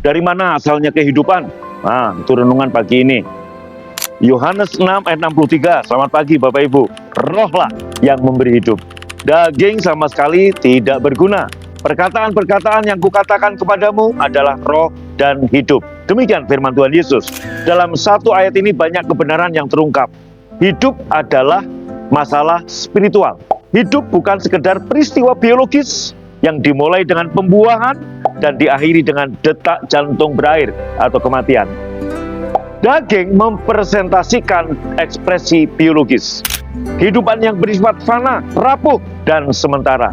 Dari mana asalnya kehidupan? Nah, itu renungan pagi ini. Yohanes 6 ayat 63. Selamat pagi Bapak Ibu. Rohlah yang memberi hidup. Daging sama sekali tidak berguna. Perkataan-perkataan yang kukatakan kepadamu adalah roh dan hidup. Demikian firman Tuhan Yesus. Dalam satu ayat ini banyak kebenaran yang terungkap. Hidup adalah masalah spiritual. Hidup bukan sekedar peristiwa biologis yang dimulai dengan pembuahan dan diakhiri dengan detak jantung berakhir atau kematian. Daging mempresentasikan ekspresi biologis. Kehidupan yang bersifat fana, rapuh, dan sementara.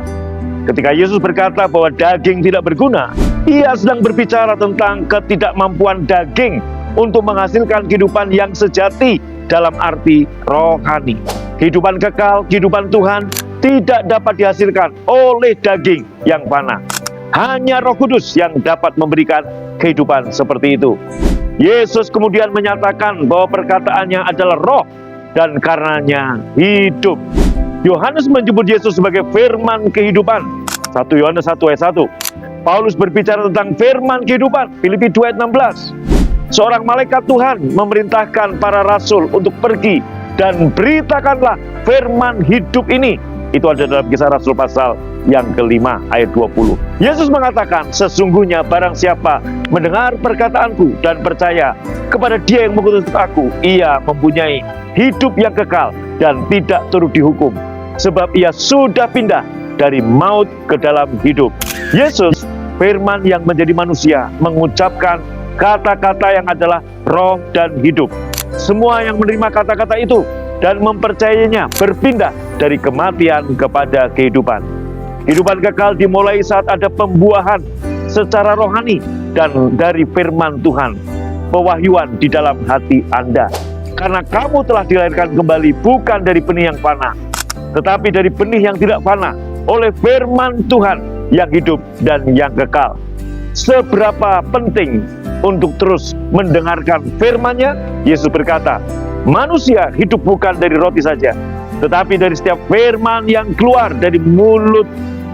Ketika Yesus berkata bahwa daging tidak berguna, Ia sedang berbicara tentang ketidakmampuan daging untuk menghasilkan kehidupan yang sejati dalam arti rohani. Kehidupan kekal, kehidupan Tuhan tidak dapat dihasilkan oleh daging yang fana. Hanya Roh Kudus yang dapat memberikan kehidupan seperti itu. Yesus kemudian menyatakan bahwa perkataannya adalah roh dan karenanya hidup. Yohanes menyebut Yesus sebagai firman kehidupan. 1 Yohanes 1 ayat 1. Paulus berbicara tentang firman kehidupan. Filipi 2 ayat 16. Seorang malaikat Tuhan memerintahkan para rasul untuk pergi dan beritakanlah firman hidup ini. Itu ada dalam Kisah Rasul pasal yang kelima ayat 20. Yesus mengatakan, sesungguhnya barang siapa mendengar perkataanku dan percaya kepada Dia yang mengutus aku, ia mempunyai hidup yang kekal dan tidak turut dihukum, sebab ia sudah pindah dari maut ke dalam hidup. Yesus, firman yang menjadi manusia, mengucapkan kata-kata yang adalah roh dan hidup. Semua yang menerima kata-kata itu dan mempercayainya berpindah dari kematian kepada kehidupan. Kehidupan kekal dimulai saat ada pembuahan secara rohani dan dari firman Tuhan, pewahyuan di dalam hati Anda. Karena kamu telah dilahirkan kembali bukan dari benih yang fana, tetapi dari benih yang tidak fana, oleh firman Tuhan yang hidup dan yang kekal. Seberapa penting untuk terus mendengarkan firman-Nya? Yesus berkata, manusia hidup bukan dari roti saja, tetapi dari setiap firman yang keluar dari mulut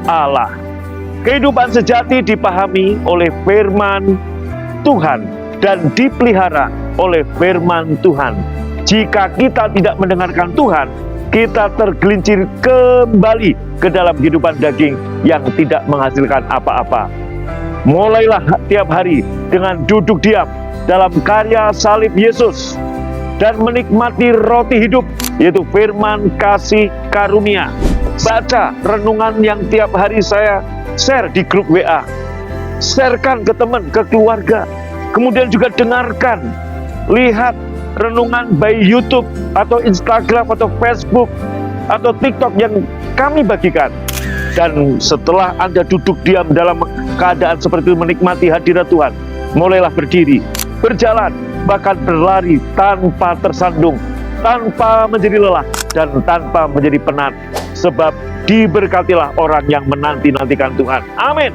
Allah. Kehidupan sejati dipahami oleh firman Tuhan dan dipelihara oleh firman Tuhan. Jika kita tidak mendengarkan Tuhan, kita tergelincir kembali ke dalam kehidupan daging yang tidak menghasilkan apa-apa. Mulailah tiap hari dengan duduk diam dalam karya salib Yesus dan menikmati roti hidup, yaitu firman kasih karunia. Baca renungan yang tiap hari saya share di grup WA. Sharekan ke teman, ke keluarga. Kemudian juga dengarkan, lihat renungan baik YouTube atau Instagram atau Facebook atau TikTok yang kami bagikan. Dan setelah Anda duduk diam dalam keadaan seperti itu menikmati hadirat Tuhan, mulailah berdiri, berjalan, bahkan berlari tanpa tersandung, tanpa menjadi lelah, dan tanpa menjadi penat. Sebab diberkatilah orang yang menanti-nantikan Tuhan. Amin.